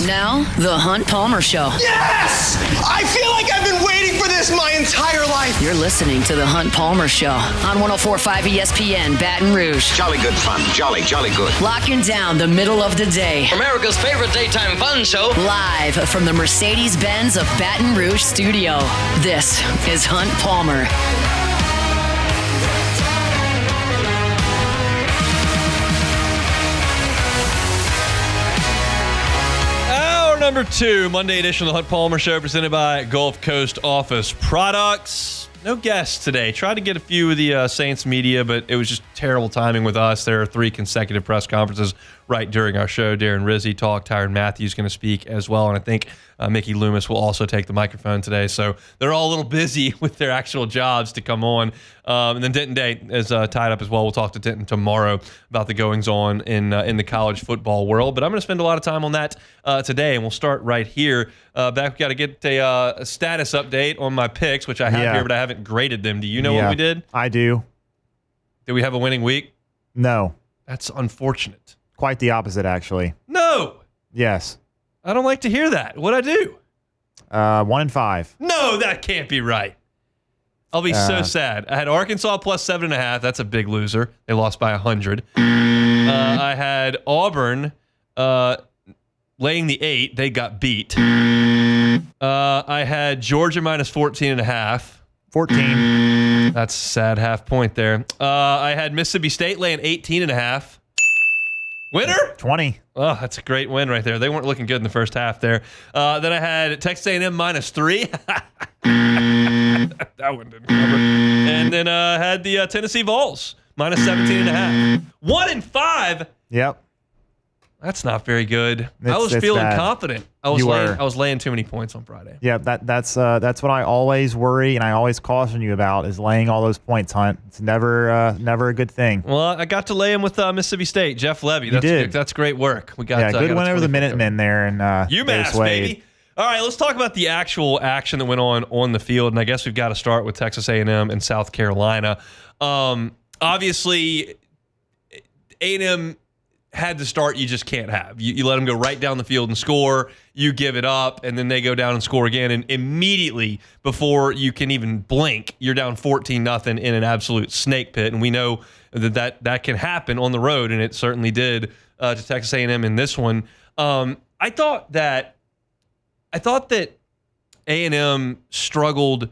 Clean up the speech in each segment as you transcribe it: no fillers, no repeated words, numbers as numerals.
Now, The Hunt Palmer Show. Yes! I feel like I've been waiting for this my entire life. You're listening to The Hunt Palmer Show on 104.5 ESPN Baton Rouge. Jolly good fun. Jolly good. Locking down the middle of the day. America's favorite daytime fun show. Live from the Mercedes-Benz of Baton Rouge studio. This is Hunt Palmer. Number 2, Monday edition of the Hunt Palmer Show, presented by Gulf Coast Office Products. No guests today. Tried to get a few of the Saints media, but it was just terrible timing with us. There are 3 consecutive press conferences right during our show. Darren Rizzi talked. Tyron Matthews going to speak as well, and I think Mickey Loomis will also take the microphone today. So they're all a little busy with their actual jobs to come on. And then Denton Day is tied up as well. We'll talk to Denton tomorrow about the goings-on in the college football world. But I'm going to spend a lot of time on that today, and we'll start right here. Back, we got to get a status update on my picks, which I have here, but I haven't graded them. Do you know what we did? I do. Did we have a winning week? No. That's unfortunate. Quite the opposite, actually. No. Yes. I don't like to hear that. What'd I do? 1-5. No, that can't be right. I'll be so sad. I had Arkansas plus 7.5. That's a big loser. They lost by 100. I had Auburn laying the 8. They got beat. I had Georgia minus 14.5. 14. That's a sad half point there. I had Mississippi State laying 18.5. Winner? 20. Oh, that's a great win right there. They weren't looking good in the first half there. Then I had Texas A&M minus 3. That one didn't cover. And then I had the Tennessee Vols minus 17.5. 1-5. Yep. That's not very good. I was feeling confident. I was laying too many points on Friday. Yeah, that's what I always worry and I always caution you about is laying all those points, Hunt. It's never a good thing. Well, I got to lay him with Mississippi State, Jeff Levy. That's great work. We got good win over the Minutemen there and UMass, baby. All right, let's talk about the actual action that went on the field, and I guess we've got to start with Texas A&M and South Carolina. Obviously, A&M had to start you just can't have. You let them go right down the field and score, you give it up, and then they go down and score again, and immediately before you can even blink, you're down 14-0 in an absolute snake pit, and we know that can happen on the road, and it certainly did to Texas A&M in this one. I thought that A&M struggled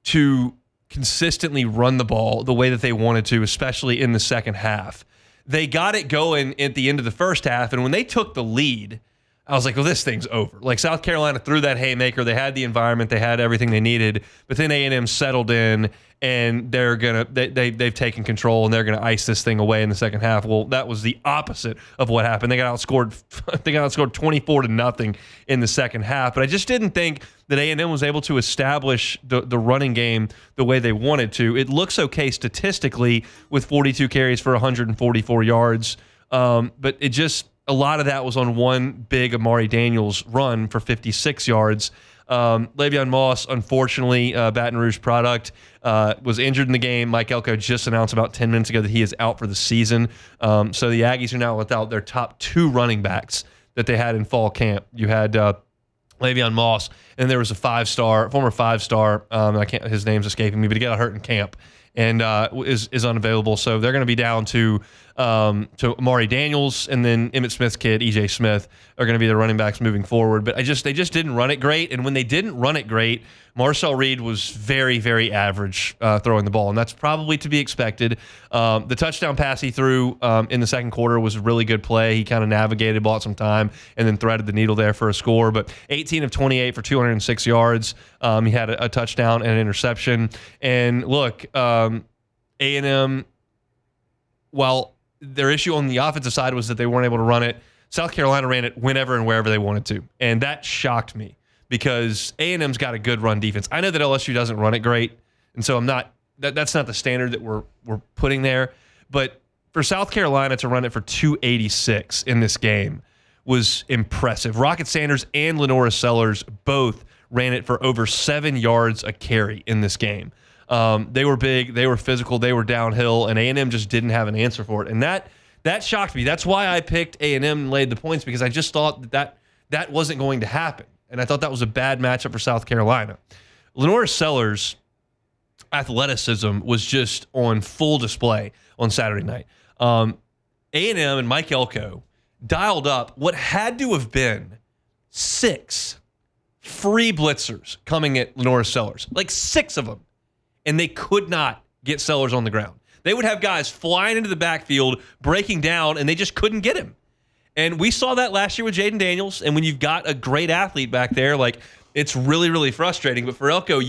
to consistently run the ball the way that they wanted to, especially in the second half. They got it going at the end of the first half, and when they took the lead, I was like, well, this thing's over. Like, South Carolina threw that haymaker. They had the environment. They had everything they needed. But then A&M settled in, and they've taken control, and they're going to ice this thing away in the second half. Well, that was the opposite of what happened. They got outscored 24-0 in the second half. But I just didn't think that A&M was able to establish the running game the way they wanted to. It looks okay statistically with 42 carries for 144 yards. But it just, a lot of that was on one big Amari Daniels run for 56 yards. Le'Veon Moss, unfortunately, Baton Rouge product, was injured in the game. Mike Elko just announced about 10 minutes ago that he is out for the season. So the Aggies are now without their top 2 running backs that they had in fall camp. You had Le'Veon Moss, and there was a former five-star, his name's escaping me, but he got hurt in camp and is unavailable. So they're going to be down to Amari Daniels, and then Emmitt Smith's kid, E.J. Smith, are going to be the running backs moving forward. But they just didn't run it great. And when they didn't run it great, Marcel Reed was very, very average throwing the ball, and that's probably to be expected. The touchdown pass he threw in the second quarter was a really good play. He kind of navigated, bought some time, and then threaded the needle there for a score. But 18 of 28 for 206 yards. He had a touchdown and an interception. And look, A&M, while their issue on the offensive side was that they weren't able to run it, South Carolina ran it whenever and wherever they wanted to. And that shocked me because A&M's got a good run defense. I know that LSU doesn't run it great, and so that's not the standard that we're putting there. But for South Carolina to run it for 286 in this game was impressive. Rocket Sanders and Lenora Sellers both ran it for over 7 yards a carry in this game. They were big, they were physical, they were downhill, and A&M just didn't have an answer for it. And that shocked me. That's why I picked A&M and laid the points, because I just thought that that wasn't going to happen. And I thought that was a bad matchup for South Carolina. Lenora Sellers' athleticism was just on full display on Saturday night. A&M and Mike Elko dialed up what had to have been 6 free blitzers coming at Lenora Sellers, like 6 of them, and they could not get Sellers on the ground. They would have guys flying into the backfield, breaking down, and they just couldn't get him. And we saw that last year with Jaden Daniels, and when you've got a great athlete back there, like, it's really, really frustrating. But for Elko,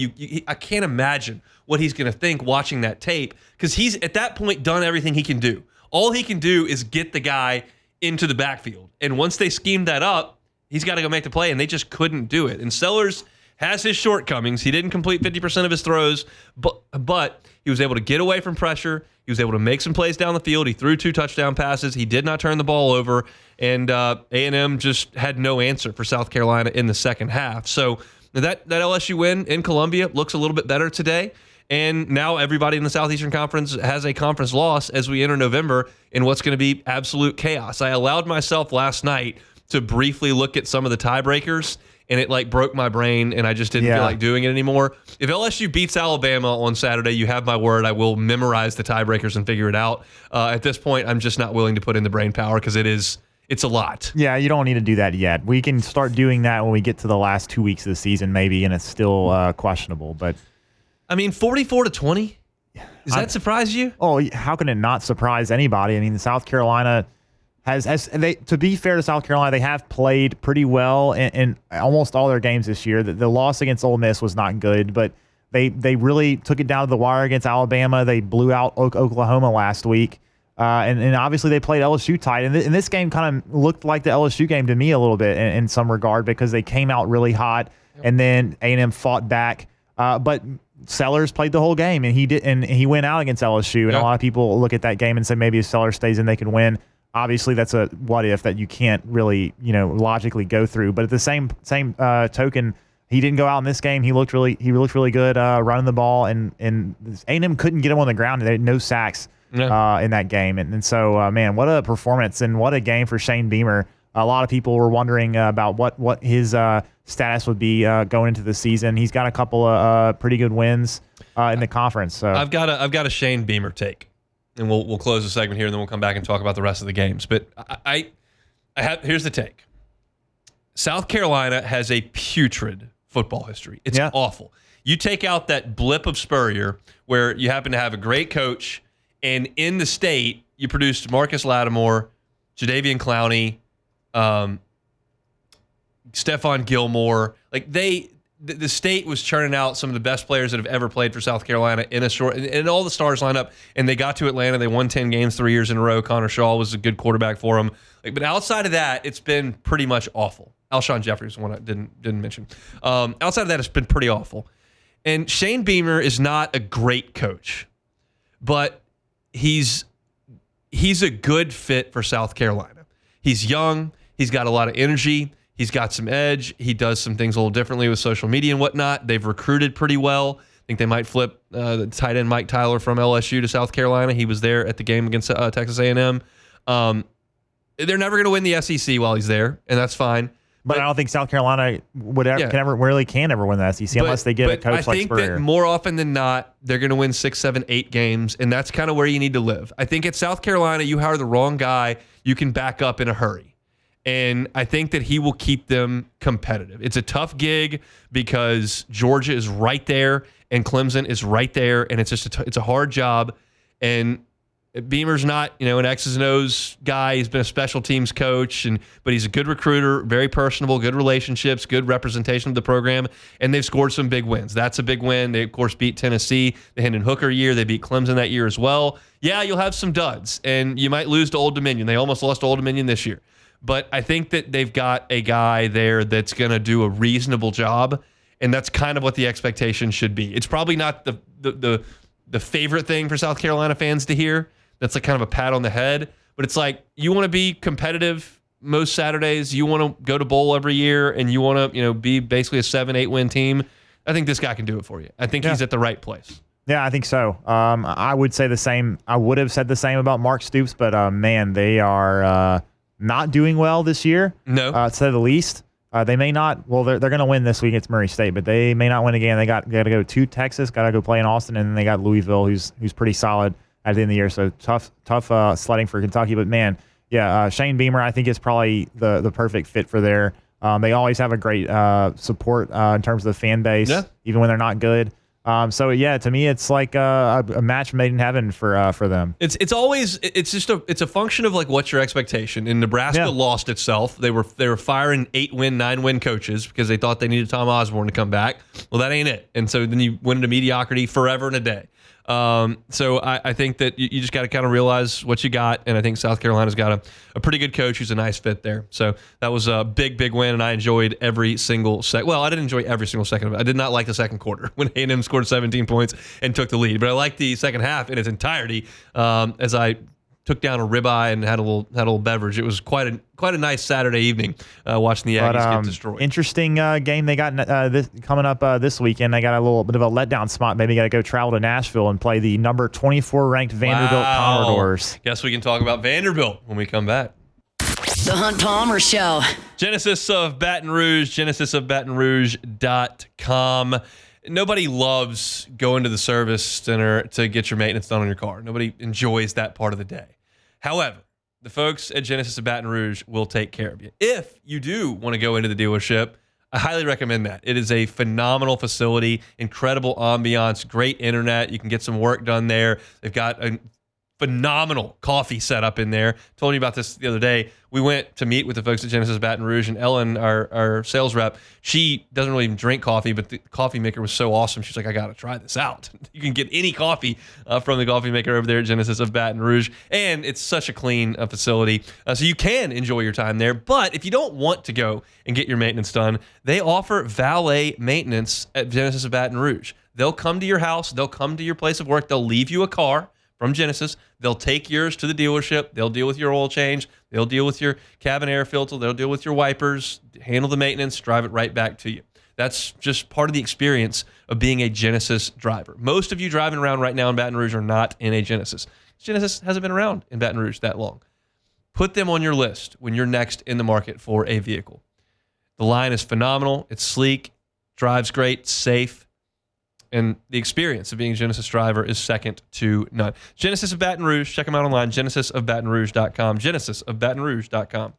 I can't imagine what he's going to think watching that tape, because he's, at that point, done everything he can do. All he can do is get the guy into the backfield. And once they schemed that up, he's got to go make the play, and they just couldn't do it. And Sellers has his shortcomings. He didn't complete 50% of his throws, but he was able to get away from pressure. He was able to make some plays down the field. He threw 2 touchdown passes. He did not turn the ball over, and A&M just had no answer for South Carolina in the second half. So that LSU win in Columbia looks a little bit better today. And now everybody in the Southeastern Conference has a conference loss as we enter November in what's going to be absolute chaos. I allowed myself last night to briefly look at some of the tiebreakers, and it like broke my brain, and I just didn't feel like doing it anymore. If LSU beats Alabama on Saturday, you have my word, I will memorize the tiebreakers and figure it out. At this point, I'm just not willing to put in the brain power because it's a lot. Yeah, you don't need to do that yet. We can start doing that when we get to the last 2 weeks of the season, maybe, and it's still questionable. But I mean, 44-20. Does that surprise you? Oh, how can it not surprise anybody? I mean, South Carolina to be fair to South Carolina, they have played pretty well in almost all their games this year. The loss against Ole Miss was not good, but they really took it down to the wire against Alabama. They blew out Oklahoma last week. And obviously they played LSU tight. And this game kind of looked like the LSU game to me a little bit in some regard, because they came out really hot, and then A&M fought back. But Sellers played the whole game, and he went out against LSU. And a lot of people look at that game and say maybe if Sellers stays in, they can win. Obviously, that's a what if that you can't really logically go through. But at the same token, he didn't go out in this game. He looked really good running the ball, and A&M couldn't get him on the ground. They had no sacks in that game, and so man, what a performance and what a game for Shane Beamer. A lot of people were wondering about what his status would be going into the season. He's got a couple of pretty good wins in the conference. So I've got a Shane Beamer take, and we'll close the segment here, and then we'll come back and talk about the rest of the games. But here's the take. South Carolina has a putrid football history. It's awful. You take out that blip of Spurrier, where you happen to have a great coach, and in the state you produced Marcus Lattimore, Jadeveon Clowney, Stephon Gilmore. Like the state was churning out some of the best players that have ever played for South Carolina in a short, and all the stars lined up, and they got to Atlanta. They won 10 games 3 years in a row. Connor Shaw was a good quarterback for them. But outside of that, it's been pretty much awful. Alshon Jeffries, one I didn't mention. Outside of that, it's been pretty awful. And Shane Beamer is not a great coach, but he's a good fit for South Carolina. He's young. He's got a lot of energy. He's got some edge. He does some things a little differently with social media and whatnot. They've recruited pretty well. I think they might flip the tight end Mike Tyler from LSU to South Carolina. He was there at the game against Texas A&M. They're never going to win the SEC while he's there, and that's fine. But I don't think South Carolina can ever win the SEC unless they get a coach like Spurrier. I think that more often than not, they're going to win 6, 7, 8 games, and that's kind of where you need to live. I think at South Carolina, you hire the wrong guy, you can back up in a hurry. And I think that he will keep them competitive. It's a tough gig because Georgia is right there and Clemson is right there, and it's just it's a hard job. And Beamer's not, an X's and O's guy. He's been a special teams coach, but he's a good recruiter, very personable, good relationships, good representation of the program, and they've scored some big wins. That's a big win. They, of course, beat Tennessee the Hendon Hooker year. They beat Clemson that year as well. Yeah, you'll have some duds, and you might lose to Old Dominion. They almost lost to Old Dominion this year. But I think that they've got a guy there that's going to do a reasonable job, and that's kind of what the expectation should be. It's probably not the favorite thing for South Carolina fans to hear. That's like kind of a pat on the head. But it's like, you want to be competitive most Saturdays. You want to go to bowl every year, and you want to be basically a 7-8 win team. I think this guy can do it for you. I think he's at the right place. Yeah, I think so. I would say the same. I would have said the same about Mark Stoops, but man, they are not doing well this year. No, to say the least. They may not. Well, they're going to win this week. It's Murray State, but they may not win again. They got to go to Texas. Got to go play in Austin, and then they got Louisville, who's pretty solid at the end of the year. So tough sledding for Kentucky. But man, yeah, Shane Beamer, I think is probably the perfect fit for there. They always have a great support in terms of the fan base, even when they're not good. So yeah, to me, it's like a match made in heaven for them. It's a function of like what's your expectation. And Nebraska lost itself. They were firing 8-win, 9-win coaches because they thought they needed Tom Osborne to come back. Well, that ain't it. And so then you went into mediocrity forever and a day. So I think that you just got to kind of realize what you got, and I think South Carolina's got a pretty good coach who's a nice fit there. So that was a big win, and I enjoyed every single second. Well, I didn't enjoy every single second of it. I did not like the second quarter when A&M scored 17 points and took the lead, but I liked the second half in its entirety as I took down a ribeye and had a little beverage. It was quite a nice Saturday evening watching the Aggies get destroyed. Interesting game they got coming up this weekend. They got a little bit of a letdown spot. Maybe got to go travel to Nashville and play the number 24 ranked Vanderbilt Commodores. Guess we can talk about Vanderbilt when we come back. The Hunt Palmer Show. Genesis of Baton Rouge, genesisofbatonrouge.com. Nobody loves going to the service center to get your maintenance done on your car. Nobody enjoys that part of the day. However, the folks at Genesis of Baton Rouge will take care of you. If you do want to go into the dealership, I highly recommend that. It is a phenomenal facility, incredible ambiance, great internet. You can get some work done there. They've got a phenomenal coffee set up in there. Told you about this the other day. We went to meet with the folks at Genesis Baton Rouge, and Ellen, our sales rep, she doesn't really even drink coffee, but the coffee maker was so awesome. She's like, I got to try this out. You can get any coffee from the coffee maker over there at Genesis of Baton Rouge, and it's such a clean facility, so you can enjoy your time there. But if you don't want to go and get your maintenance done, they offer valet maintenance at Genesis of Baton Rouge. They'll come to your house. They'll come to your place of work. They'll leave you a car from Genesis. They'll take yours to the dealership. They'll deal with your oil change. They'll deal with your cabin air filter. They'll deal with your wipers, handle the maintenance, drive it right back to you. That's just part of the experience of being a Genesis driver. Most of you driving around right now in Baton Rouge are not in a Genesis. Genesis hasn't been around in Baton Rouge that long. Put them on your list when you're next in the market for a vehicle. The line is phenomenal. It's sleek, drives great, safe. And the experience of being a Genesis driver is second to none. Genesis of Baton Rouge. Check them out online. genesisofbatonrouge.com. genesisofbatonrouge.com.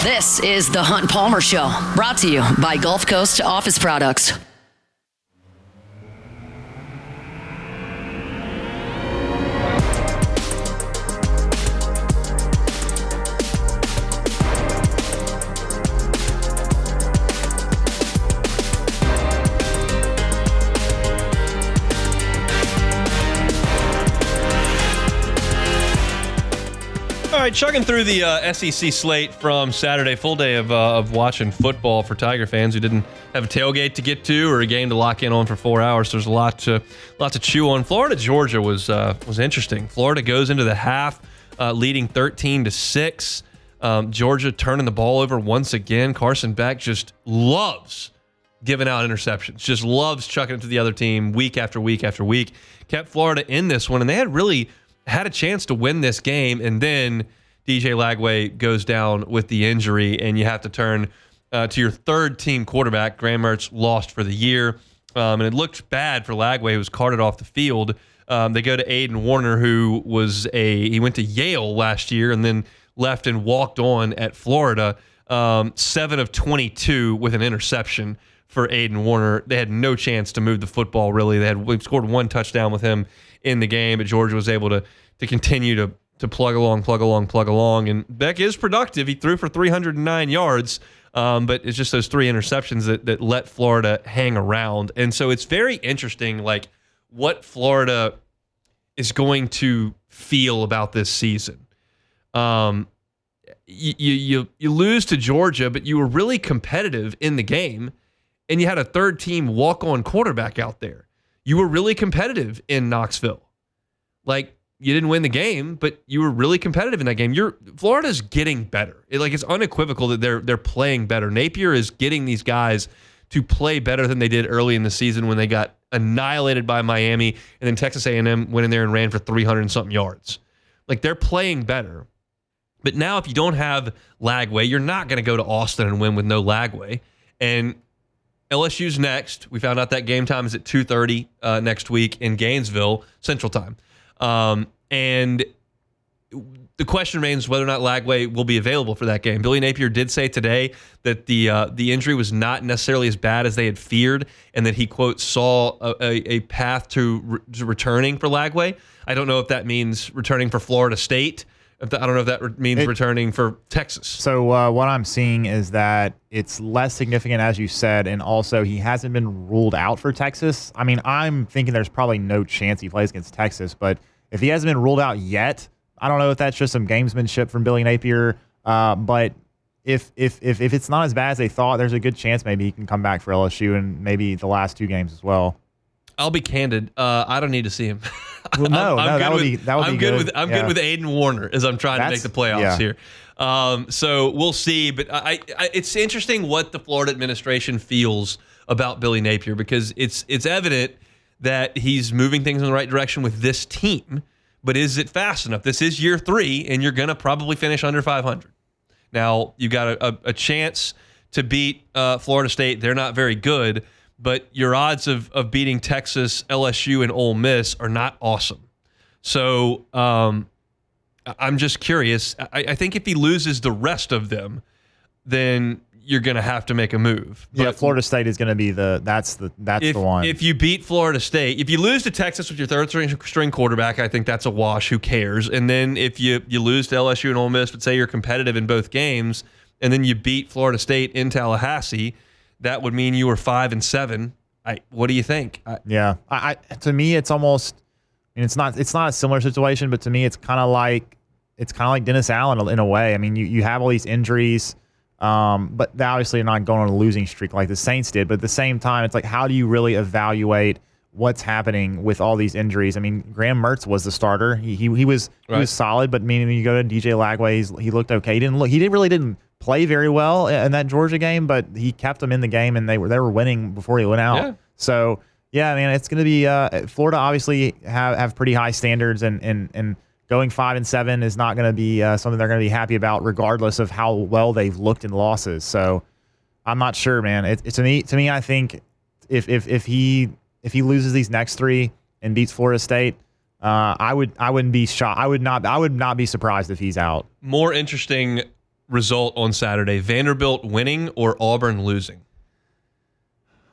This is the Hunt Palmer Show, brought to you by Gulf Coast Office Products. All right, chugging through the SEC slate from Saturday, full day of watching football for Tiger fans who didn't have a tailgate to get to or a game to lock in on for 4 hours. There's a lot to chew on. Florida, Georgia was interesting. Florida goes into the half leading 13-6. Georgia turning the ball over once again. Carson Beck just loves giving out interceptions. Just loves chucking it to the other team week after week after week. Kept Florida in this one, and they had a chance to win this game, and then DJ Lagway goes down with the injury, and you have to turn to your third-team quarterback. Graham Mertz lost for the year, and it looked bad for Lagway, who was carted off the field. They go to Aiden Warner, who he went to Yale last year and then left and walked on at Florida. 7 of 22 with an interception for Aiden Warner. They had no chance to move the football, really. They scored one touchdown with him in the game, but Georgia was able to continue to plug along. And Beck is productive. He threw for 309 yards, but it's just those 3 interceptions that let Florida hang around. And so it's very interesting, like, what Florida is going to feel about this season. You lose to Georgia, but you were really competitive in the game, and you had a third-team walk-on quarterback out there. You were really competitive in Knoxville. Like, you didn't win the game, but you were really competitive in that game. Florida's getting better. It's unequivocal that they're playing better. Napier is getting these guys to play better than they did early in the season when they got annihilated by Miami, and then Texas A&M went in there and ran for 300 and something yards. Like, they're playing better. But now if you don't have Lagway, you're not going to go to Austin and win with no Lagway. And LSU's next. We found out that game time is at 2:30 next week in Gainesville, Central Time. And the question remains whether or not Lagway will be available for that game. Billy Napier did say today that the injury was not necessarily as bad as they had feared, and that he, quote, saw a path to returning for Lagway. I don't know if that means returning for Florida State. I don't know if that means returning for Texas. So what I'm seeing is that it's less significant, as you said, and also he hasn't been ruled out for Texas. I mean, I'm thinking there's probably no chance he plays against Texas, but if he hasn't been ruled out yet, I don't know if that's just some gamesmanship from Billy Napier. But if it's not as bad as they thought, there's a good chance maybe he can come back for LSU and maybe the last 2 games as well. I'll be candid. I don't need to see him. Well, that would be good. I'm good with Aiden Warner as I'm trying to make the playoffs here. So we'll see. But it's interesting what the Florida administration feels about Billy Napier, because it's evident that he's moving things in the right direction with this team. But is it fast enough? This is year 3, and you're going to probably finish under 500. Now, you got a chance to beat Florida State. They're not very good, but your odds of beating Texas, LSU, and Ole Miss are not awesome. So I'm just curious. I think if he loses the rest of them, then you're going to have to make a move. But Florida State is going to be that's the one. If you beat Florida State, if you lose to Texas with your third string quarterback, I think that's a wash. Who cares? And then if you lose to LSU and Ole Miss, but say you're competitive in both games, and then you beat Florida State in Tallahassee, that would mean you were 5-7. What do you think? To me, it's almost. I mean, it's not a similar situation, but to me, it's kind of like Dennis Allen in a way. I mean, you have all these injuries. But they obviously are not going on a losing streak like the Saints did. But at the same time, it's like, how do you really evaluate what's happening with all these injuries? I mean, Graham Mertz was the starter. He was solid, but when you go to DJ Lagway, he looked okay. He really didn't play very well in that Georgia game, but he kept them in the game, and they were winning before he went out. Yeah. So yeah, man, it's going to be Florida obviously have pretty high standards, and going 5-7 is not going to be something they're going to be happy about, regardless of how well they've looked in losses. So I'm not sure, man. To me, I think if he loses these next 3 and beats Florida State, I wouldn't be shocked. I would not be surprised if he's out. More interesting result on Saturday: Vanderbilt winning or Auburn losing?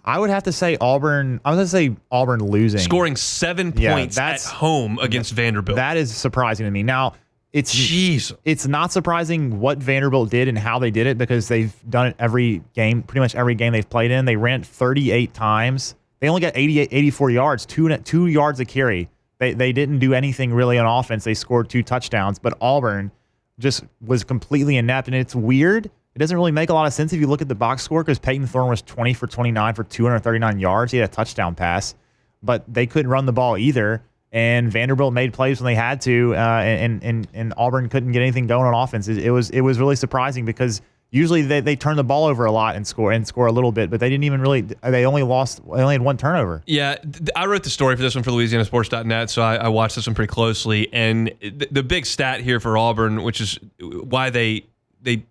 I would have to say Auburn. I was going to say Auburn losing, scoring 7 points at home against Vanderbilt. That is surprising to me. Now, it's not surprising what Vanderbilt did and how they did it, because they've done it every game, pretty much every game they've played in. They ran 38 times. They only got 84 yards, 2 yards a carry. They didn't do anything really on offense. They scored 2 touchdowns, but Auburn just was completely inept, and it's weird. It doesn't really make a lot of sense if you look at the box score, because Peyton Thorne was 20 for 29 for 239 yards. He had a touchdown pass, but they couldn't run the ball either. And Vanderbilt made plays when they had to, and Auburn couldn't get anything going on offense. It was really surprising, because usually they turn the ball over a lot and score a little bit, but they didn't even really. They only had 1 turnover. Yeah, I wrote the story for this one for LouisianaSports.net, so I watched this one pretty closely. And the big stat here for Auburn, which is why they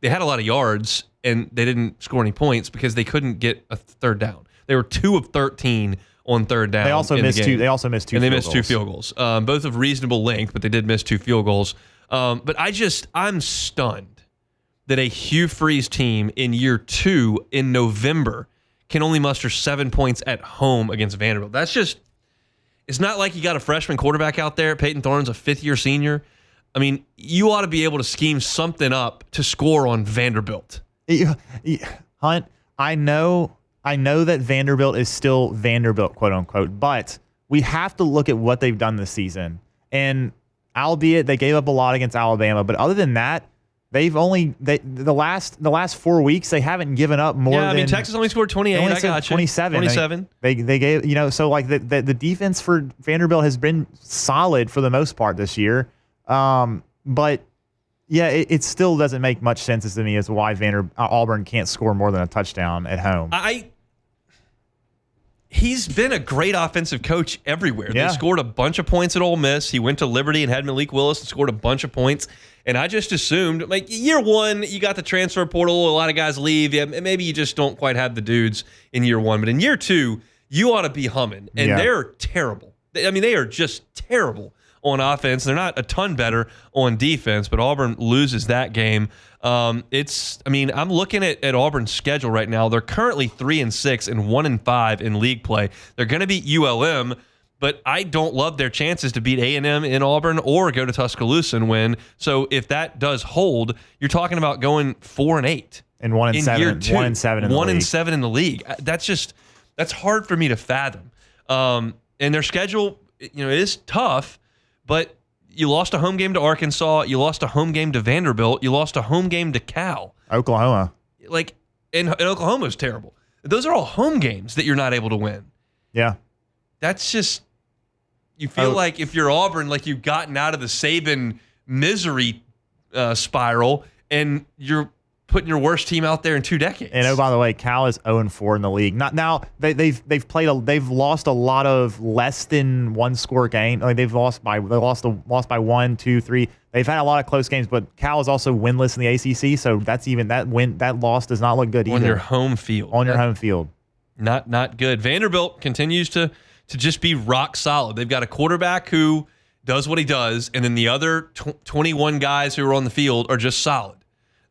had a lot of yards and they didn't score any points, because they couldn't get a third down. They were 2 of 13 on third down. They also missed 2. They also missed 2. And they missed 2 field goals, both of reasonable length, but they did miss 2 field goals. But I'm stunned that a Hugh Freeze team in year 2 in November can only muster 7 points at home against Vanderbilt. That's just. It's not like you got a freshman quarterback out there. Peyton Thorne's a 5th-year senior. I mean, you ought to be able to scheme something up to score on Vanderbilt. Hunt, I know that Vanderbilt is still Vanderbilt, quote unquote, but we have to look at what they've done this season. And albeit they gave up a lot against Alabama, but other than that, the last 4 weeks they haven't given up more. Yeah, I mean, Texas only scored 28. I got you. 27. They gave, so like the defense for Vanderbilt has been solid for the most part this year. But yeah, it still doesn't make much sense to me as to why Auburn can't score more than a touchdown at home. He's been a great offensive coach everywhere. Yeah. They scored a bunch of points at Ole Miss. He went to Liberty and had Malik Willis and scored a bunch of points. And I just assumed, like, year one, you got the transfer portal. A lot of guys leave. Yeah, maybe you just don't quite have the dudes in year one. But in year two, you ought to be humming. And they're terrible. I mean, they are just terrible on offense. They're not a ton better on defense, but Auburn loses that game. I'm looking at Auburn's schedule right now. They're currently 3-6 and 1-5 in league play. They're going to beat ULM, but I don't love their chances to beat A&M in Auburn or go to Tuscaloosa and win. So if that does hold, you're talking about going 4-8 and 1-7 year two. 1-7 in the league. 1-7 in the league. That's hard for me to fathom. And their schedule, it is tough, but you lost a home game to Arkansas. You lost a home game to Vanderbilt. You lost a home game to Cal. Oklahoma. And Oklahoma's terrible. Those are all home games that you're not able to win. Yeah. That's just, you feel like if you're Auburn, like you've gotten out of the Saban misery spiral, and you're putting your worst team out there in 2 decades. And by the way, Cal is 0-4 in the league. They've lost a lot of less than one score game. Like they lost by 1, 2, 3. They've had a lot of close games, but Cal is also winless in the ACC. So that loss does not look good either. On your home field. Your home field. Not good. Vanderbilt continues to just be rock solid. They've got a quarterback who does what he does, and then the other 21 guys who are on the field are just solid.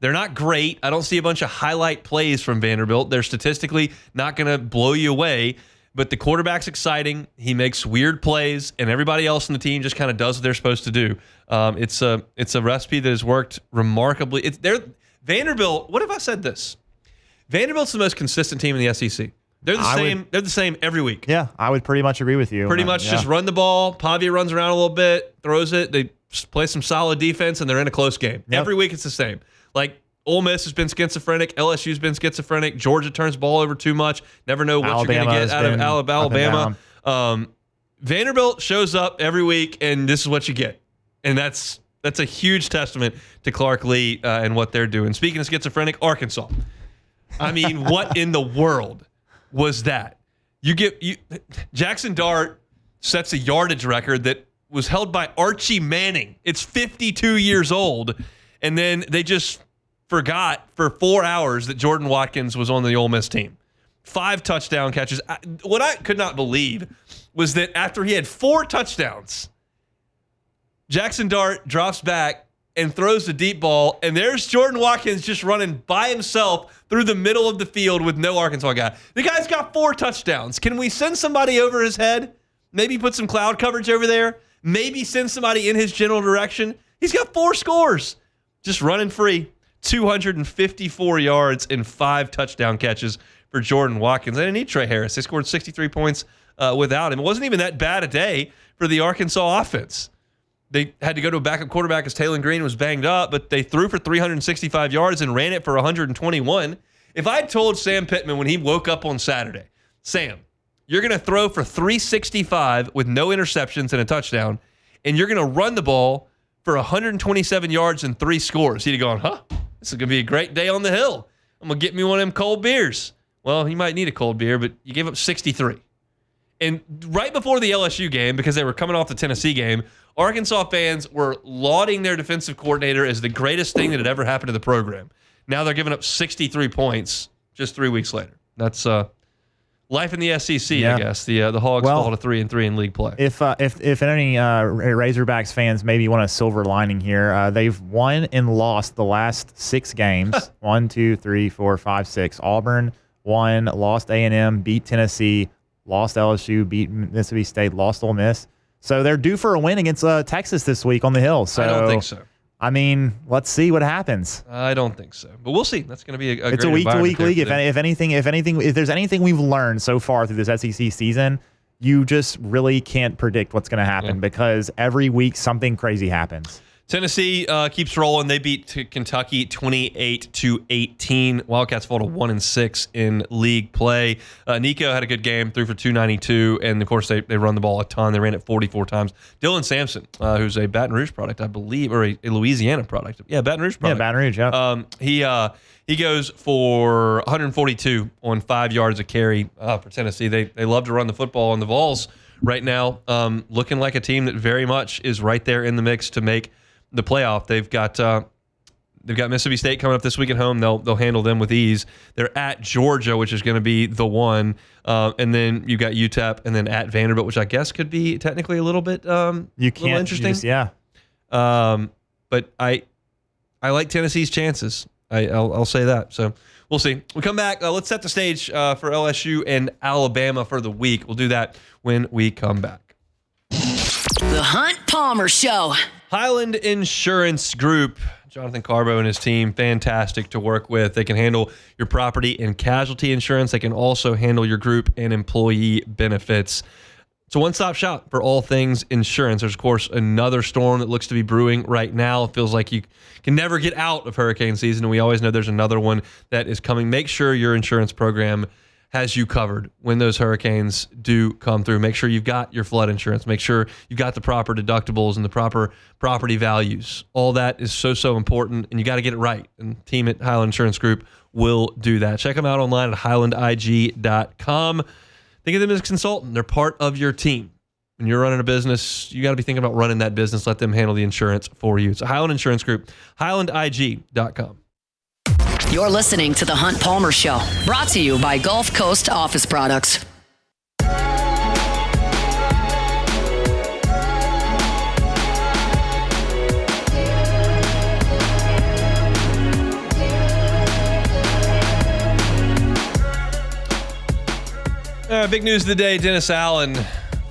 They're not great. I don't see a bunch of highlight plays from Vanderbilt. They're statistically not going to blow you away, but the quarterback's exciting. He makes weird plays, and everybody else on the team just kind of does what they're supposed to do. It's a recipe that has worked remarkably. Vanderbilt. What if I said this? Vanderbilt's the most consistent team in the SEC. They're the same. They're the same every week. Yeah, I would pretty much agree with you. Just run the ball. Pavia runs around a little bit, throws it. They play some solid defense, and they're in a close game. Yep. Every week it's the same. Like Ole Miss has been schizophrenic. LSU's been schizophrenic. Georgia turns the ball over too much. Never know what you're going to get out of Alabama. Vanderbilt shows up every week, and this is what you get. And that's a huge testament to Clark Lee and what they're doing. Speaking of schizophrenic, Arkansas. I mean, what in the world was that? Jackson Dart sets a yardage record that was held by Archie Manning. It's 52 years old, and then they just forgot for 4 hours that Jordan Watkins was on the Ole Miss team. 5 touchdown catches. What I could not believe was that after he had 4 touchdowns, Jackson Dart drops back and throws the deep ball, and there's Jordan Watkins just running by himself through the middle of the field with no Arkansas guy. The guy's got 4 touchdowns. Can we send somebody over his head? Maybe put some cloud coverage over there? Maybe send somebody in his general direction? He's got 4 scores. Just running free. 254 yards and 5 touchdown catches for Jordan Watkins. They didn't need Trey Harris. They scored 63 points without him. It wasn't even that bad a day for the Arkansas offense. They had to go to a backup quarterback as Taylor Green was banged up, but they threw for 365 yards and ran it for 121. If I had told Sam Pittman when he woke up on Saturday, Sam, you're going to throw for 365 with no interceptions and a touchdown, and you're going to run the ball for 127 yards and 3 scores, he'd have gone, this is going to be a great day on the hill. I'm going to get me one of them cold beers. Well, he might need a cold beer, but you gave up 63. And right before the LSU game, because they were coming off the Tennessee game, Arkansas fans were lauding their defensive coordinator as the greatest thing that had ever happened to the program. Now they're giving up 63 points just 3 weeks later. That's life in the SEC, I guess. The Hogs fall to 3-3 in league play. If any Razorbacks fans maybe want a silver lining here, they've won and lost the last 6 games. 1, 2, 3, 4, 5, 6. Auburn won, lost A&M, beat Tennessee, lost LSU, beat Mississippi State, lost Ole Miss. So they're due for a win against Texas this week on the Hill. So I don't think so. I mean, let's see what happens. I don't think so, but we'll see. That's going to be a it's great a week-to-week league. If there's anything we've learned so far through this SEC season, you just really can't predict what's going to happen because every week something crazy happens. Tennessee keeps rolling. They beat Kentucky 28-18. Wildcats fall to 1-6 in league play. Nico had a good game, threw for 292, and of course they run the ball a ton. They ran it 44 times. Dylan Sampson, who's a Baton Rouge product, I believe, or a Louisiana product. Yeah, Baton Rouge product. Yeah, Baton Rouge. Yeah. He goes for 142 on 5 yards a carry for Tennessee. They love to run the football on the Vols right now, looking like a team that very much is right there in the mix to make the playoff. They've got Mississippi State coming up this week at home. They'll handle them with ease. They're at Georgia, which is going to be the one, and then you've got UTEP, and then at Vanderbilt, which I guess could be technically a little bit interesting. But I like Tennessee's chances. I'll say that. So we'll see. We come back. Let's set the stage for LSU and Alabama for the week. We'll do that when we come back. The Hunt Palmer Show. Highland Insurance Group. Jonathan Carbo and his team, fantastic to work with. They can handle your property and casualty insurance. They can also handle your group and employee benefits. It's a one-stop shop for all things insurance. There's, of course, another storm that looks to be brewing right now. It feels like you can never get out of hurricane season, and we always know there's another one that is coming. Make sure your insurance program has you covered when those hurricanes do come through. Make sure you've got your flood insurance. Make sure you've got the proper deductibles and the proper property values. All that is so important, and you got to get it right. And the team at Highland Insurance Group will do that. Check them out online at highlandig.com. Think of them as a consultant. They're part of your team. When you're running a business, you got to be thinking about running that business. Let them handle the insurance for you. It's Highland Insurance Group, highlandig.com. You're listening to The Hunt Palmer Show, brought to you by Gulf Coast Office Products. Big news of the day, Dennis Allen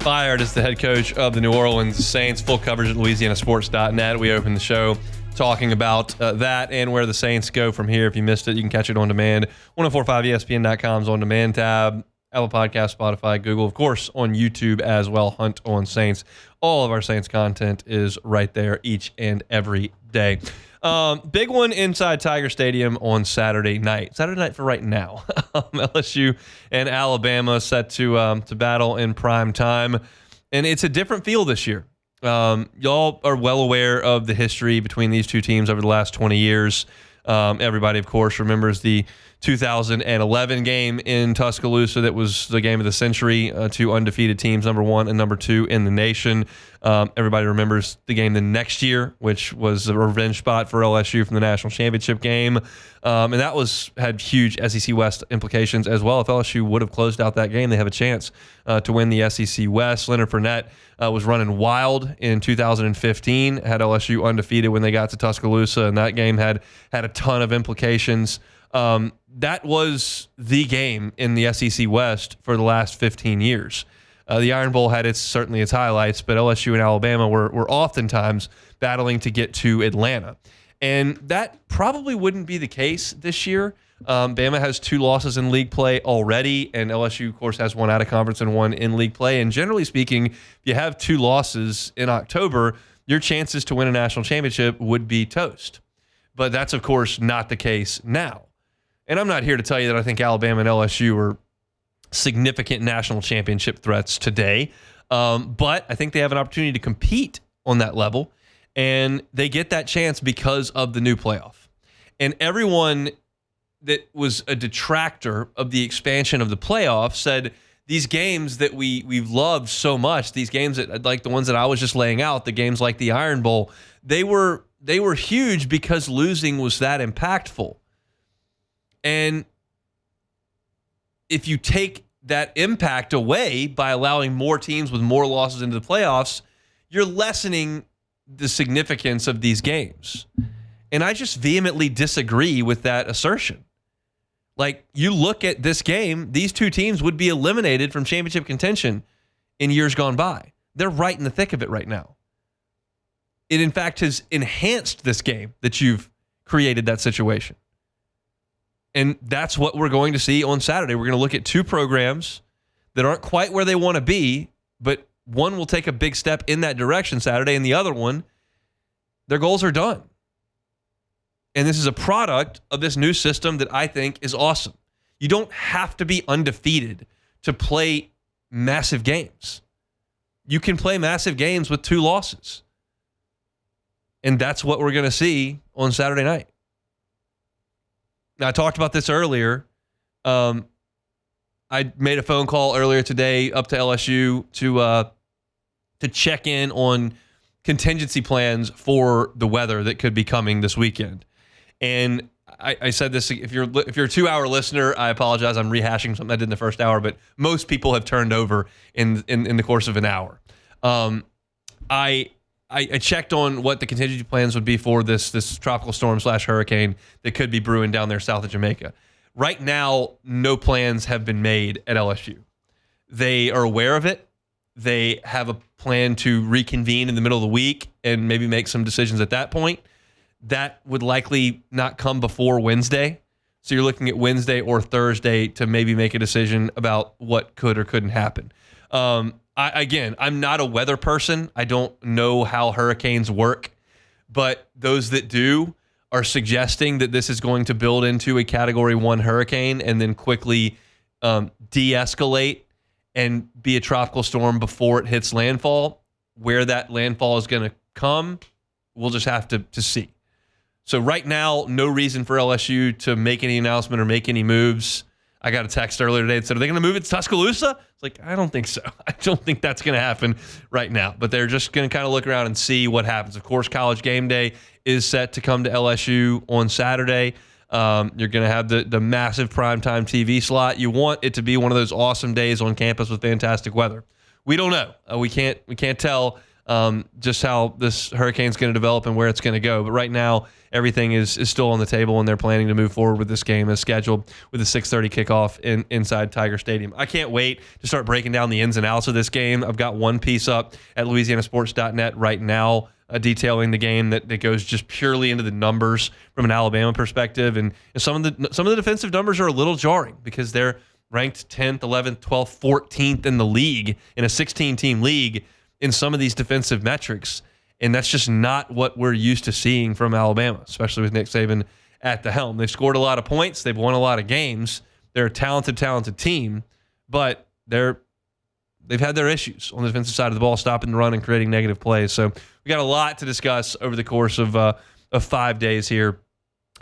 fired as the head coach of the New Orleans Saints. Full coverage at LouisianaSports.net. We opened the show talking about that and where the Saints go from here. If you missed it, you can catch it on demand. 1045ESPN.com's on demand tab, Apple Podcast, Spotify, Google, of course, on YouTube as well. Hunt on Saints. All of our Saints content is right there each and every day. Big one inside Tiger Stadium on Saturday night. Saturday night for right now. LSU and Alabama set to battle in prime time. And it's a different feel this year. Y'all are well aware of the history between these two teams over the last 20 years. Everybody, of course, remembers the 2011 game in Tuscaloosa that was the game of the century, two undefeated teams, number one and number two in the nation. Everybody remembers the game the next year, which was a revenge spot for LSU from the national championship game. And that had huge SEC West implications as well. If LSU would have closed out that game, they have a chance to win the SEC West. Leonard Fournette was running wild in 2015, had LSU undefeated when they got to Tuscaloosa, and that game had a ton of implications. That was the game in the SEC West for the last 15 years. The Iron Bowl had certainly its highlights, but LSU and Alabama were oftentimes battling to get to Atlanta. And that probably wouldn't be the case this year. Bama has 2 losses in league play already, and LSU, of course, has 1 out of conference and 1 in league play. And generally speaking, if you have 2 losses in October, your chances to win a national championship would be toast. But that's, of course, not the case now. And I'm not here to tell you that I think Alabama and LSU are significant national championship threats today. But I think they have an opportunity to compete on that level. And they get that chance because of the new playoff. And everyone that was a detractor of the expansion of the playoff said these games that we've loved so much, these games that like the ones that I was just laying out, the games like the Iron Bowl, they were huge because losing was that impactful. And if you take that impact away by allowing more teams with more losses into the playoffs, you're lessening the significance of these games. And I just vehemently disagree with that assertion. Like, you look at this game, these 2 teams would be eliminated from championship contention in years gone by. They're right in the thick of it right now. It, in fact, has enhanced this game that you've created that situation. And that's what we're going to see on Saturday. We're going to look at 2 programs that aren't quite where they want to be, but one will take a big step in that direction Saturday, and the other one, their goals are done. And this is a product of this new system that I think is awesome. You don't have to be undefeated to play massive games. You can play massive games with 2 losses. And that's what we're going to see on Saturday night. Now, I talked about this earlier. I made a phone call earlier today up to LSU to check in on contingency plans for the weather that could be coming this weekend. And I said this, if you're a 2-hour listener, I apologize. I'm rehashing something I did in the first hour, but most people have turned over in the course of an hour. I checked on what the contingency plans would be for this tropical storm / hurricane that could be brewing down there south of Jamaica. Right now, no plans have been made at LSU. They are aware of it. They have a plan to reconvene in the middle of the week and maybe make some decisions at that point. That would likely not come before Wednesday. So you're looking at Wednesday or Thursday to maybe make a decision about what could or couldn't happen. I'm not a weather person. I don't know how hurricanes work, but those that do are suggesting that this is going to build into a Category 1 hurricane and then quickly de-escalate and be a tropical storm before it hits landfall. Where that landfall is going to come, we'll just have to see. So right now, no reason for LSU to make any announcement or make any moves. I got a text earlier today that said, are they going to move it to Tuscaloosa? It's like, I don't think so. I don't think that's going to happen right now. But they're just going to kind of look around and see what happens. Of course, College Game Day is set to come to LSU on Saturday. You're going to have the massive primetime TV slot. You want it to be one of those awesome days on campus with fantastic weather. We don't know. We can't tell just how this hurricane's going to develop and where it's going to go. But right now, everything is still on the table, and they're planning to move forward with this game as scheduled with a 6:30 kickoff inside Tiger Stadium. I can't wait to start breaking down the ins and outs of this game. I've got one piece up at LouisianaSports.net right now detailing the game that goes just purely into the numbers from an Alabama perspective. And some of the defensive numbers are a little jarring because they're ranked 10th, 11th, 12th, 14th in the league, in a 16-team league, in some of these defensive metrics. And that's just not what we're used to seeing from Alabama, especially with Nick Saban at the helm. They've scored a lot of points. They've won a lot of games. They're a talented team, but they've had their issues on the defensive side of the ball, stopping the run and creating negative plays. So we got a lot to discuss over the course of 5 days here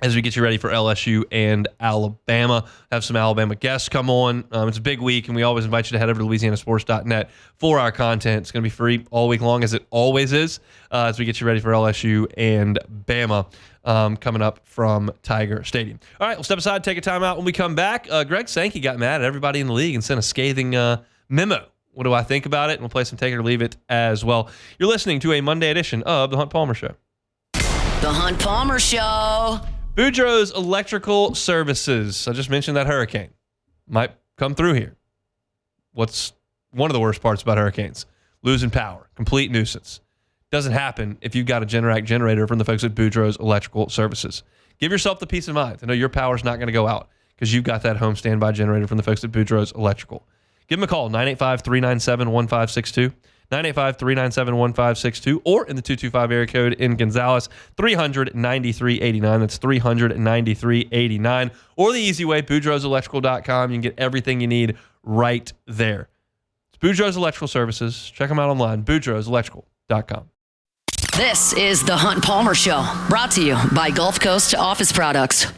as we get you ready for LSU and Alabama. Have some Alabama guests come on. It's a big week, and we always invite you to head over to LouisianaSports.net for our content. It's going to be free all week long, as it always is, as we get you ready for LSU and Bama coming up from Tiger Stadium. All right, we'll step aside, take a timeout. When we come back, Greg Sankey got mad at everybody in the league and sent a scathing memo. What do I think about it? And we'll play some Take It or Leave It as well. You're listening to a Monday edition of The Hunt Palmer Show. The Hunt Palmer Show. Boudreaux's Electrical Services. I just mentioned that hurricane might come through here. What's one of the worst parts about hurricanes? Losing power. Complete nuisance. Doesn't happen if you've got a Generac generator from the folks at Boudreaux's Electrical Services. Give yourself the peace of mind to know your power's not going to go out because you've got that home standby generator from the folks at Boudreaux's Electrical. Give them a call, 985-397-1562. 985-397-1562, or in the 225 area code in Gonzales, 393-89. That's 393-89. Or the easy way, BoudreauxElectrical.com. You can get everything you need right there. It's Boudreaux's Electrical Services. Check them out online, BoudreauxElectrical.com. This is the Hunt Palmer Show, brought to you by Gulf Coast Office Products.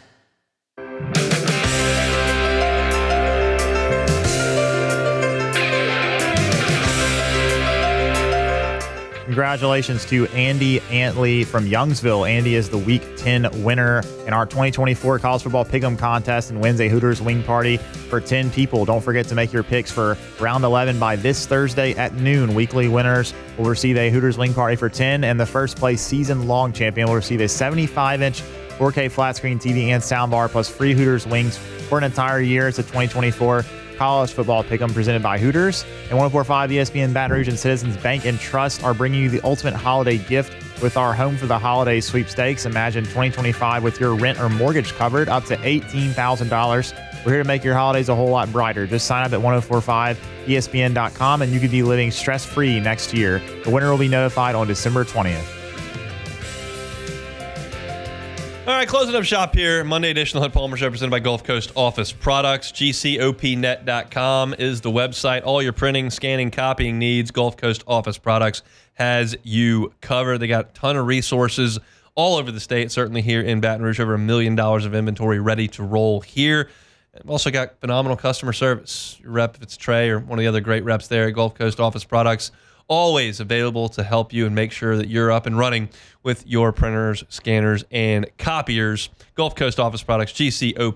Congratulations to Andy Antley from Youngsville. Andy is the Week 10 winner in our 2024 College Football Pick'em Contest and wins a Hooters wing party for 10 people. Don't forget to make your picks for Round 11 by this Thursday at noon. Weekly winners will receive a Hooters wing party for 10, and the first place season-long champion will receive a 75-inch 4K flat-screen TV and soundbar plus free Hooters wings for an entire year. It's a 2024 College Football Pick'em presented by Hooters, and 104.5 ESPN Baton Rouge and Citizens Bank and Trust are bringing you the ultimate holiday gift with our Home for the Holidays sweepstakes. Imagine 2025 with your rent or mortgage covered up to $18,000. We're here to make your holidays a whole lot brighter. Just sign up at 1045ESPN.com and you could be living stress-free next year. The winner will be notified on December 20th. All right, closing up shop here. Monday edition of the Hunt Palmer Show presented by Gulf Coast Office Products. GCOPnet.com is the website. All your printing, scanning, copying needs, Gulf Coast Office Products has you covered. They got a ton of resources all over the state, certainly here in Baton Rouge, over $1 million of inventory ready to roll here. They've also got phenomenal customer service. Your rep, if it's Trey or one of the other great reps there at Gulf Coast Office Products, always available to help you and make sure that you're up and running with your printers, scanners, and copiers. Gulf Coast Office Products, GCOPnet.com.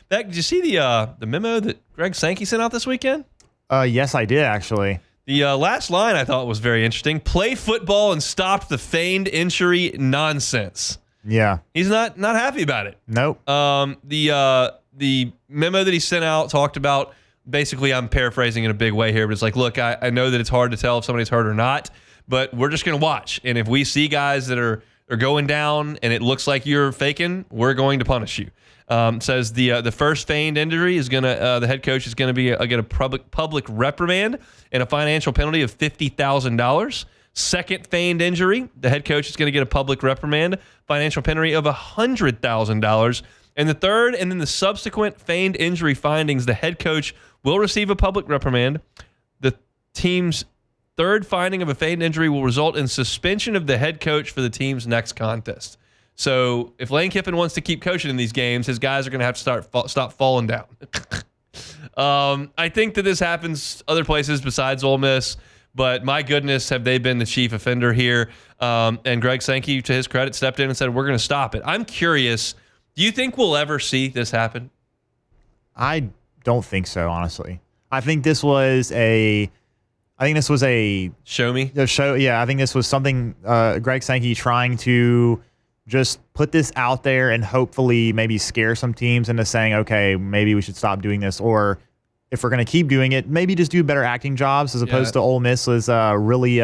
Beck, did you see the memo that Greg Sankey sent out this weekend? Yes, I did, actually. The last line I thought was very interesting. Play football and stop the feigned injury nonsense. Yeah. He's not happy about it. Nope. The memo that he sent out talked about, basically, I'm paraphrasing in a big way here, but it's like, look, I know that it's hard to tell if somebody's hurt or not, but we're just going to watch. And if we see guys that are going down and it looks like you're faking, we're going to punish you. Says the first feigned injury is gonna the head coach is gonna get a public reprimand and a financial penalty of $50,000. Second feigned injury, the head coach is gonna get a public reprimand, financial penalty of $100,000. And the third and then the subsequent feigned injury findings, the head coach will receive a public reprimand. The team's third finding of a feigned injury will result in suspension of the head coach for the team's next contest. So if Lane Kiffin wants to keep coaching in these games, his guys are going to have to stop falling down. I think that this happens other places besides Ole Miss, but my goodness, have they been the chief offender here? And Greg Sankey, to his credit, stepped in and said, we're going to stop it. I'm curious, do you think we'll ever see this happen? I don't think so, honestly. I think this was a show me. Yeah, I think this was something Greg Sankey trying to just put this out there and hopefully maybe scare some teams into saying, okay, maybe we should stop doing this. Or if we're going to keep doing it, maybe just do better acting jobs as opposed to Ole Miss was really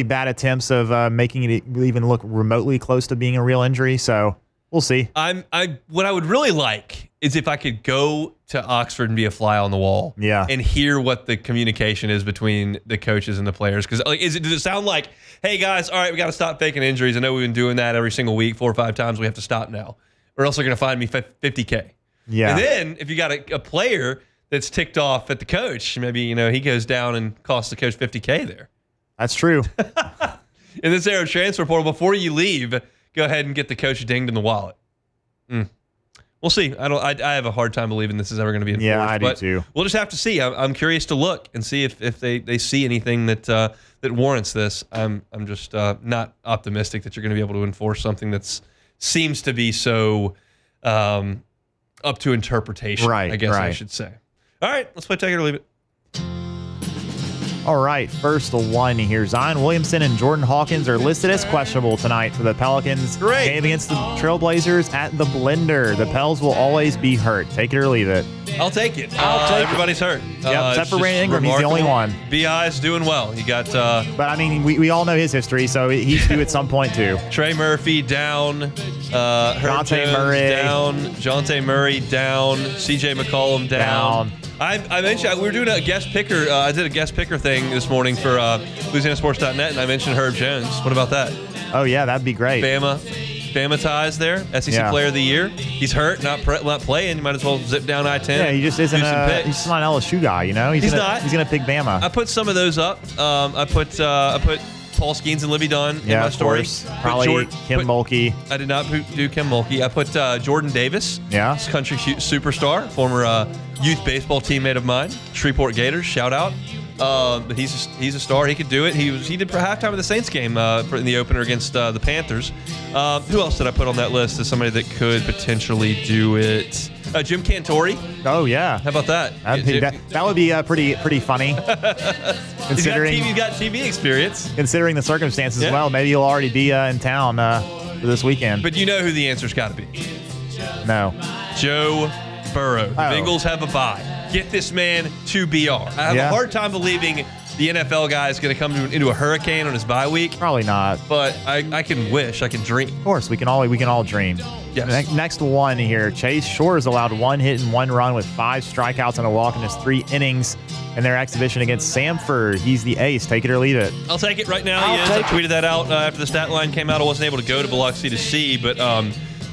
bad attempts of making it even look remotely close to being a real injury. So we'll see. What I would really like is if I could go to Oxford and be a fly on the wall, and hear what the communication is between the coaches and the players. Because does it sound like, hey guys, all right, we got to stop faking injuries. I know we've been doing that every single week, 4 or 5 times. We have to stop now, or else they're going to fine me $50K. Yeah. And then if you got a player that's ticked off at the coach, maybe he goes down and costs the coach $50K there. That's true. In this era of transfer portal, before you leave, go ahead and get the coach dinged in the wallet. We'll see. I have a hard time believing this is ever going to be enforced. Yeah, I do too. We'll just have to see. I'm curious to look and see if they see anything that warrants this. I'm just not optimistic that you're going to be able to enforce something that seems to be so up to interpretation. Right. I guess I should say. All right, let's play Take It or Leave It. All right, first one here. Zion Williamson and Jordan Hawkins are listed as questionable tonight for the Pelicans. Great. Game against the Trailblazers at the Blender. The Pels will always be hurt. Take it or leave it. I'll take it. Everybody's hurt. Except for Brandon Ingram. He's the only one. B.I.'s doing well. You got... but, I mean, we all know his history, so he's due at some point, too. Trey Murphy down. Jonte Murray down. C.J. McCollum down. I mentioned we were doing a guest picker. I did a guest picker thing this morning for LouisianaSports.net, and I mentioned Herb Jones. What about that? Oh yeah, that'd be great. Bama ties there. SEC Player of the Year. He's hurt, not playing. You might as well zip down I-10. Yeah, he just isn't. He's just not an LSU guy. He's not. He's gonna pick Bama. I put some of those up. I put Paul Skeens and Libby Dunn in my story. Probably Kim Mulkey. I did not do Kim Mulkey. I put Jordan Davis. Yeah. Country superstar, former youth baseball teammate of mine. Shreveport Gators, shout out. But he's a star. He could do it. He did for halftime of the Saints game in the opener against the Panthers. Who else did I put on that list as somebody that could potentially do it? Jim Cantori. Oh yeah. How about that? That would be pretty funny. Considering he's got TV experience. Considering the circumstances as well, maybe he'll already be in town for this weekend. But you know who the answer's got to be? No. Joe Burrow. The Bengals have a bye. Get this man to BR. I have a hard time believing the NFL guy is going to come into a hurricane on his bye week. Probably not. But I can wish. I can dream. Of course, we can all dream. Yes. Next one here. Chase Shores allowed 1 hit and 1 run with 5 strikeouts and a walk in his 3 innings in their exhibition against Samford. He's the ace. Take it or leave it. I'll take it right now. I tweeted that out after the stat line came out. I wasn't able to go to Biloxi to see, but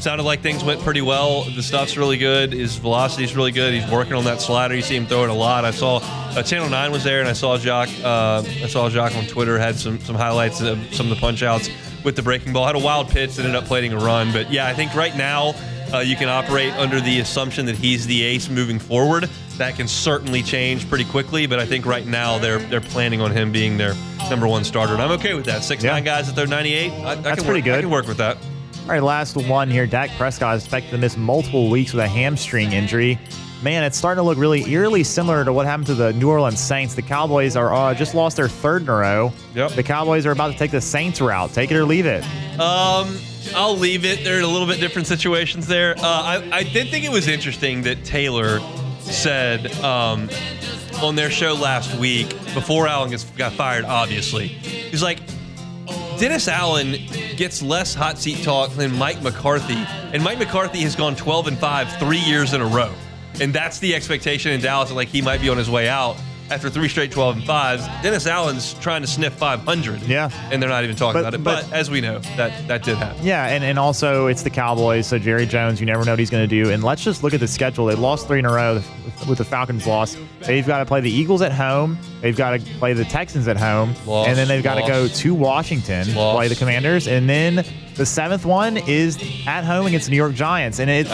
sounded like things went pretty well. The stuff's really good. His velocity's really good. He's working on that slider. You see him throw it a lot. I saw Channel 9 was there, and I saw Jacques on Twitter had some highlights of some of the punch outs with the breaking ball. Had a wild pitch that ended up plating a run. But yeah, I think right now you can operate under the assumption that he's the ace moving forward. That can certainly change pretty quickly, but I think right now they're planning on him being their number one starter, and I'm okay with that. 6'9" guys at their 98. That's pretty good. I can work with that. All right, last one here. Dak Prescott is expected to miss multiple weeks with a hamstring injury. Man, it's starting to look really eerily similar to what happened to the New Orleans Saints. The Cowboys are just lost their third in a row. Yep. The Cowboys are about to take the Saints route. Take it or leave it. I'll leave it. They're in a little bit different situations there. I did think it was interesting that Taylor said on their show last week, before Allen got fired, obviously, he's like, Dennis Allen gets less hot seat talk than Mike McCarthy, and Mike McCarthy has gone 12-5 3 years in a row, and that's the expectation in Dallas. Like he might be on his way out after 3 straight 12-5s. Dennis Allen's trying to sniff 500. Yeah, and they're not even talking about it. But as we know, that did happen. Yeah, and also it's the Cowboys, so Jerry Jones, you never know what he's going to do. And let's just look at the schedule. They lost 3 in a row with the Falcons loss. They've got to play the Eagles at home. They've got to play the Texans at home. And then they've got to go to Washington, play the Commanders. And then the 7th one is at home against the New York Giants. And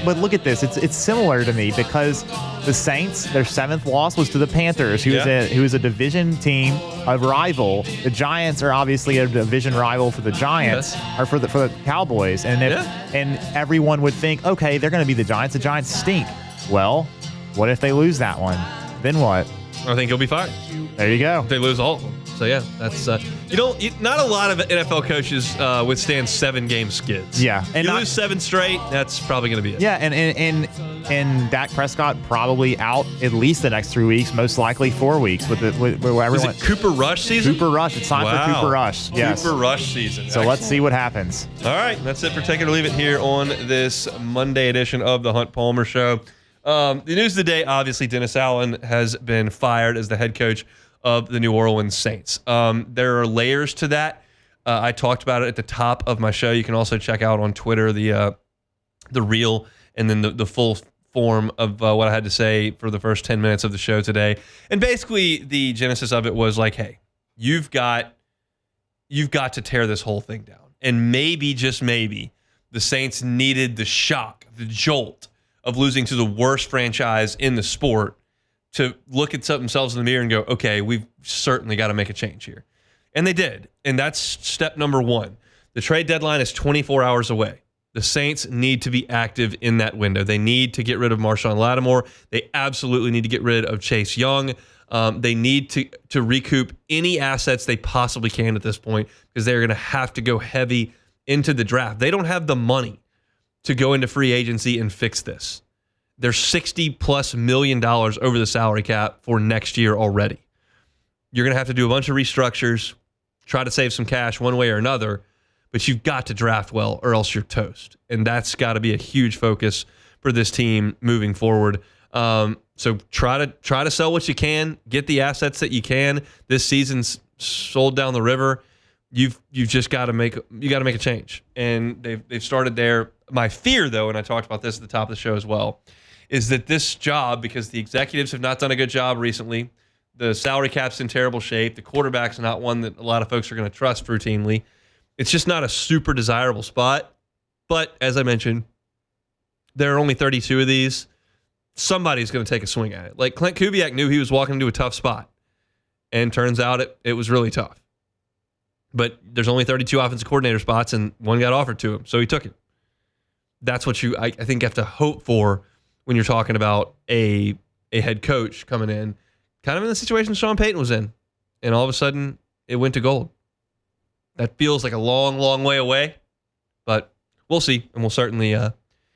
but look at this. It's similar to me because the Saints, their 7th loss was to the Panthers, who is a division team, a rival. The Giants are obviously a division rival for the Giants, or for the Cowboys. And and everyone would think, okay, they're going to be the Giants. The Giants stink. Well, what if they lose that one? Then what? I think he'll be fine. There you go. If they lose all of them. So yeah, that's not a lot of NFL coaches withstand 7-game skids. Yeah, and you lose 7 straight, that's probably going to be it. Yeah, and Dak Prescott probably out at least the next 3 weeks, most likely 4 weeks with everyone. Is it Cooper Rush season? Cooper Rush. It's time for Cooper Rush. Yes. Cooper Rush season. So let's see what happens. All right, that's it for Take It or Leave It here on this Monday edition of the Hunt Palmer Show. The news of the day, obviously, Dennis Allen has been fired as the head coach of the New Orleans Saints. There are layers to that. I talked about it at the top of my show. You can also check out on Twitter the reel and then the full form of what I had to say for the first 10 minutes of the show today. And basically, the genesis of it was like, hey, you've got to tear this whole thing down. And maybe, just maybe, the Saints needed the shock, the jolt of losing to the worst franchise in the sport to look at themselves in the mirror and go, okay, we've certainly got to make a change here. And they did. And that's step number 1. The trade deadline is 24 hours away. The Saints need to be active in that window. They need to get rid of Marshawn Lattimore. They absolutely need to get rid of Chase Young. They need to recoup any assets they possibly can at this point because they're going to have to go heavy into the draft. They don't have the money to go into free agency and fix this. They're $60+ million over the salary cap for next year already. You're going to have to do a bunch of restructures, try to save some cash one way or another, but you've got to draft well or else you're toast. And that's got to be a huge focus for this team moving forward. So try to sell what you can, get the assets that you can. This season's sold down the river. You've just got to make a change. And they've started there. My fear, though, and I talked about this at the top of the show as well, is that this job, because the executives have not done a good job recently, the salary cap's in terrible shape, the quarterback's not one that a lot of folks are going to trust routinely. It's just not a super desirable spot. But as I mentioned, there are only 32 of these. Somebody's going to take a swing at it. Like Clint Kubiak knew he was walking into a tough spot, and turns out it was really tough. But there's only 32 offensive coordinator spots, and one got offered to him, so he took it. That's what I think you have to hope for when you're talking about a head coach coming in, kind of in the situation Sean Payton was in, and all of a sudden it went to gold. That feels like a long, long way away, but we'll see, and we'll certainly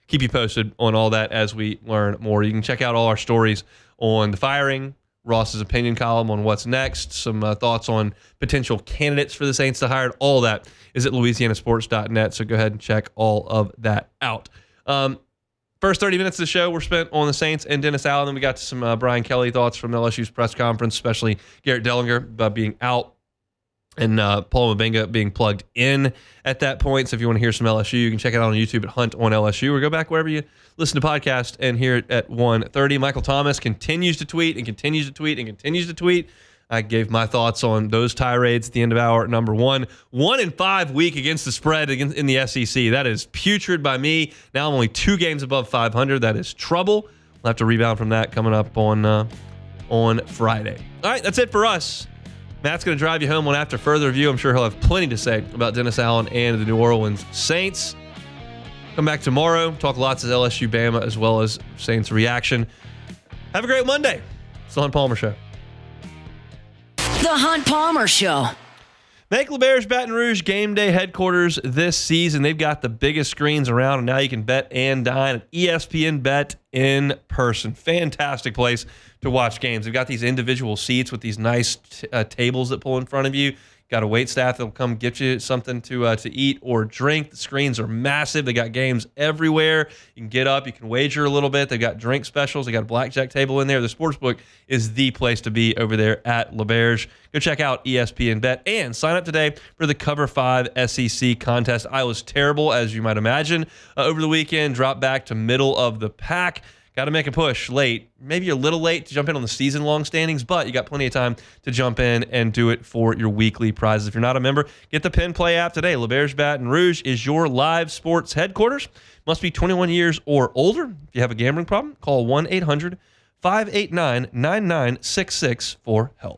keep you posted on all that as we learn more. You can check out all our stories on the firing, Ross's opinion column on what's next, some thoughts on potential candidates for the Saints to hire. All that is at louisianasports.net, so go ahead and check all of that out. First 30 minutes of the show were spent on the Saints and Dennis Allen. Then we got to some Brian Kelly thoughts from LSU's press conference, especially Garrett Dellinger being out and Paul Mabenga being plugged in at that point. So if you want to hear some LSU, you can check it out on YouTube at Hunt on LSU, or go back wherever you listen to podcasts and hear it at 1:30. Michael Thomas continues to tweet and continues to tweet and continues to tweet I gave my thoughts on those tirades at the end of hour number 1. 1-5 week against the spread in the SEC. That is putrid by me. Now I'm only 2 games above 500. That is trouble. We'll have to rebound from that coming up on Friday. All right, that's it for us. Matt's going to drive you home on After Further Review. I'm sure he'll have plenty to say about Dennis Allen and the New Orleans Saints. Come back tomorrow. Talk lots of LSU-Bama as well as Saints reaction. Have a great Monday. It's the Hunt Palmer Show. The Hunt Palmer Show. Make LeBear's Baton Rouge game day headquarters this season. They've got the biggest screens around, and now you can bet and dine at ESPN Bet in person. Fantastic place to watch games. They've got these individual seats with these nice tables that pull in front of you. Got a wait staff that'll come get you something to eat or drink. The screens are massive. They got games everywhere. You can get up. You can wager a little bit. They've got drink specials. They got a blackjack table in there. The sportsbook is the place to be over there at LeBear's. Go check out ESPN Bet and sign up today for the Cover 5 SEC contest. I was terrible, as you might imagine, over the weekend. Dropped back to middle of the pack. Got to make a push late. Maybe you're a little late to jump in on the season-long standings, but you got plenty of time to jump in and do it for your weekly prizes. If you're not a member, get the Pin Play app today. LeBear's Baton Rouge is your live sports headquarters. Must be 21 years or older. If you have a gambling problem, call 1-800-589-9966 for help.